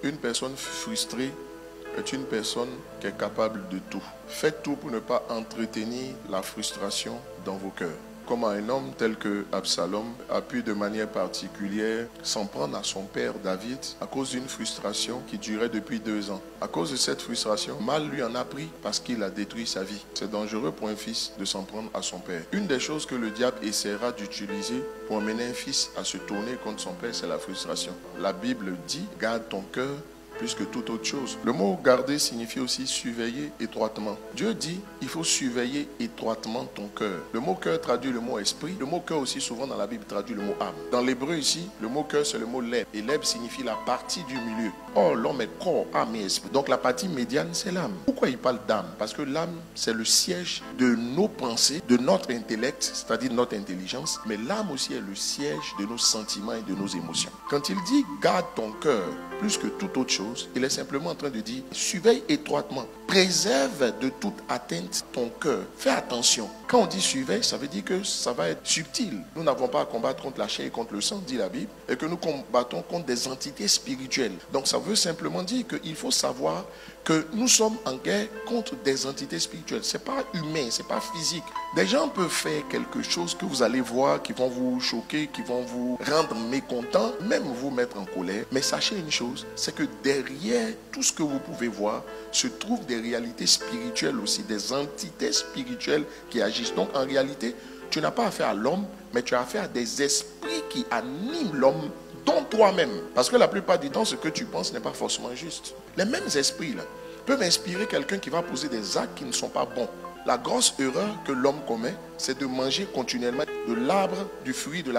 Une personne frustrée est une personne qui est capable de tout. Faites tout pour ne pas entretenir la frustration dans vos cœurs. Comment un homme tel que Absalom a pu de manière particulière s'en prendre à son père David à cause d'une frustration qui durait depuis 2 ans. À cause de cette frustration, mal lui en a pris parce qu'il a détruit sa vie. C'est dangereux pour un fils de s'en prendre à son père. Une des choses que le diable essaiera d'utiliser pour amener un fils à se tourner contre son père, c'est la frustration. La Bible dit, garde ton cœur plus que toute autre chose. Le mot garder signifie aussi surveiller étroitement. Dieu dit, il faut surveiller étroitement ton cœur. Le mot cœur traduit le mot esprit. Le mot cœur aussi souvent dans la Bible traduit le mot âme. Dans l'hébreu ici, le mot cœur c'est le mot lèvre. Et lèvre signifie la partie du milieu. Or, l'homme est corps, âme et esprit. Donc la partie médiane c'est l'âme. Pourquoi il parle d'âme? Parce que l'âme c'est le siège de nos pensées, de notre intellect, c'est-à-dire notre intelligence. Mais l'âme aussi est le siège de nos sentiments et de nos émotions. Quand il dit garde ton cœur plus que toute autre chose, il est simplement en train de dire, surveille étroitement, préserve de toute atteinte ton cœur. Fais attention. Quand on dit surveille, ça veut dire que ça va être subtil. Nous n'avons pas à combattre contre la chair et contre le sang, dit la Bible, et que nous combattons contre des entités spirituelles. Donc ça veut simplement dire qu'il faut savoir que nous sommes en guerre contre des entités spirituelles. Ce n'est pas humain, ce n'est pas physique. Des gens peuvent faire quelque chose que vous allez voir, qui vont vous choquer, qui vont vous rendre mécontent, même vous mettre en colère. Mais sachez une chose, c'est que derrière tout ce que vous pouvez voir, se trouvent des réalités spirituelles aussi, des entités spirituelles qui agissent. Donc en réalité, tu n'as pas affaire à l'homme, mais tu as affaire à des esprits qui animent l'homme, dont toi-même. Parce que la plupart du temps, ce que tu penses n'est pas forcément juste. Les mêmes esprits là peuvent inspirer quelqu'un qui va poser des actes qui ne sont pas bons. La grosse erreur que l'homme commet, c'est de manger continuellement de l'arbre du fruit de la